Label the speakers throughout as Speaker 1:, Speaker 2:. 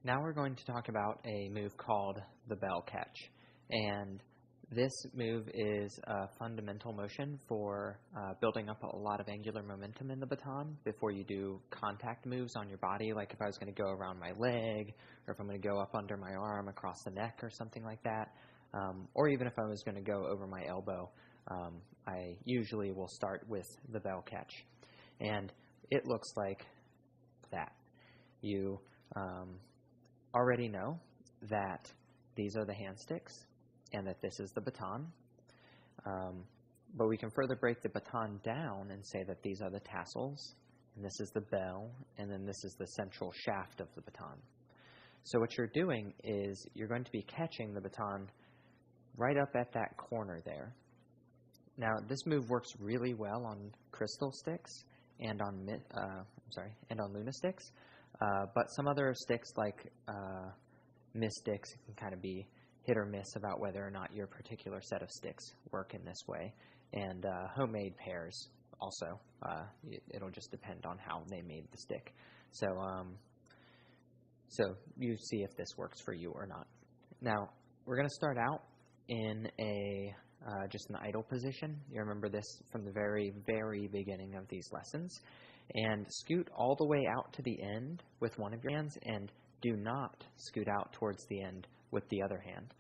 Speaker 1: Now we're going to talk about a move called the bell catch. And this move is a fundamental motion for building up a lot of angular momentum in the baton before you do contact moves on your body, like if I was going to go around my leg, or if I'm going to go up under my arm across the neck or something like that, or even if I was going to go over my elbow. I usually will start with the bell catch. And it looks like that. You already know that these are the hand sticks and that this is the baton. But we can further break the baton down and say that these are the tassels, and this is the bell, and then this is the central shaft of the baton. So what you're doing is you're going to be catching the baton right up at that corner there. Now, this move works really well on crystal sticks and on Luna sticks, but some other sticks like Mystics can kind of be hit or miss about whether or not your particular set of sticks work in this way. And homemade pairs also, it'll just depend on how they made the stick. So you see if this works for you or not. Now, we're going to start out in just an idle position. You remember this from the very, very beginning of these lessons. And scoot all the way out to the end with one of your hands, and do not scoot out towards the end with the other hand.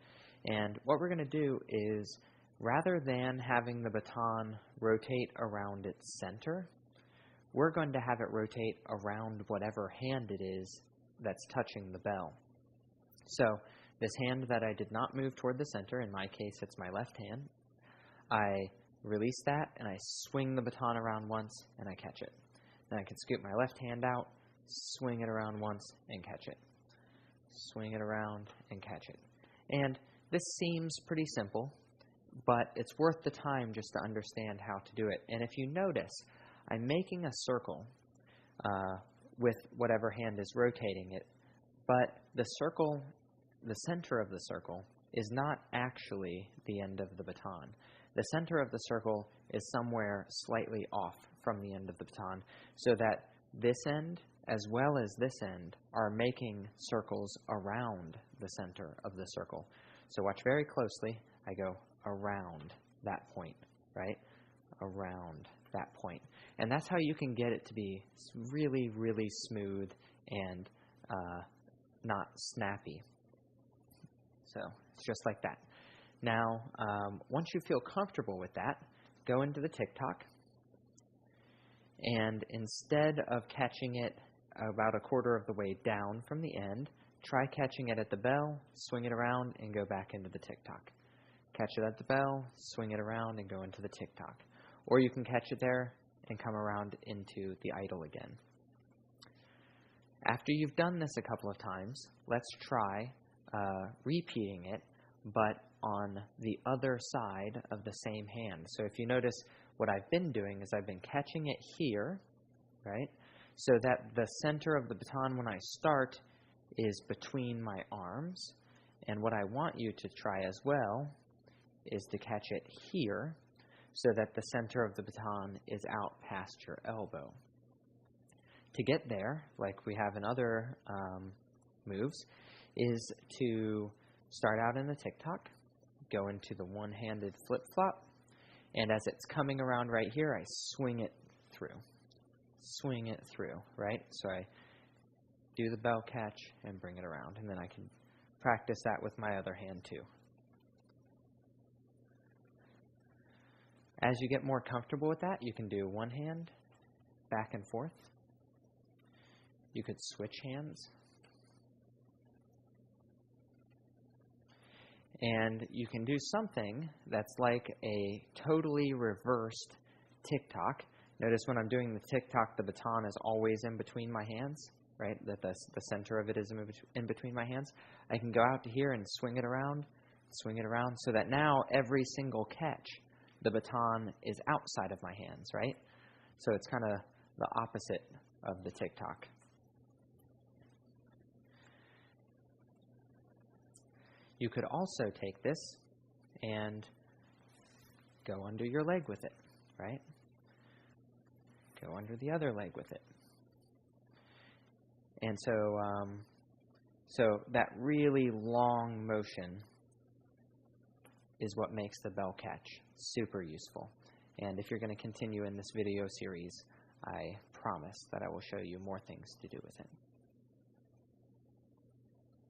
Speaker 1: And what we're going to do is, rather than having the baton rotate around its center, we're going to have it rotate around whatever hand it is that's touching the bell. So this hand that I did not move toward the center, in my case it's my left hand, I release that and I swing the baton around once and I catch it. Then I can scoot my left hand out, swing it around once and catch it. Swing it around and catch it. And this seems pretty simple, but it's worth the time just to understand how to do it. And if you notice, I'm making a circle with whatever hand is rotating it, but the circle, the center of the circle, is not actually the end of the baton. The center of the circle is somewhere slightly off from the end of the baton, so that this end as well as this end are making circles around the center of the circle. So watch very closely. I go around that point, right? Around that point. And that's how you can get it to be really, really smooth and not snappy. So it's just like that. Now, once you feel comfortable with that, go into the tick-tock. And instead of catching it about a quarter of the way down from the end, try catching it at the bell, swing it around, and go back into the tick-tock. Catch it at the bell, swing it around, and go into the tick-tock. Or you can catch it there and come around into the idle again. After you've done this a couple of times, let's try repeating it, but on the other side of the same hand. So if you notice, what I've been doing is I've been catching it here, right? So that the center of the baton when I start is between my arms. And what I want you to try as well is to catch it here so that the center of the baton is out past your elbow. To get there, like we have in other moves, is to start out in the tick-tock, go into the one-handed flip-flop, and as it's coming around right here, I swing it through. Swing it through, right? So I do the bell catch and bring it around, and then I can practice that with my other hand too. As you get more comfortable with that, you can do one hand, back and forth. You could switch hands. And you can do something that's like a totally reversed tick-tock. Notice when I'm doing the tick-tock, the baton is always in between my hands, right? That the center of it is in between my hands. I can go out to here and swing it around, so that now every single catch, the baton is outside of my hands, right? So it's kind of the opposite of the tick-tock. You could also take this and go under your leg with it, right? Go under the other leg with it. And So that really long motion is what makes the bell catch super useful. And if you're going to continue in this video series, I promise that I will show you more things to do with it.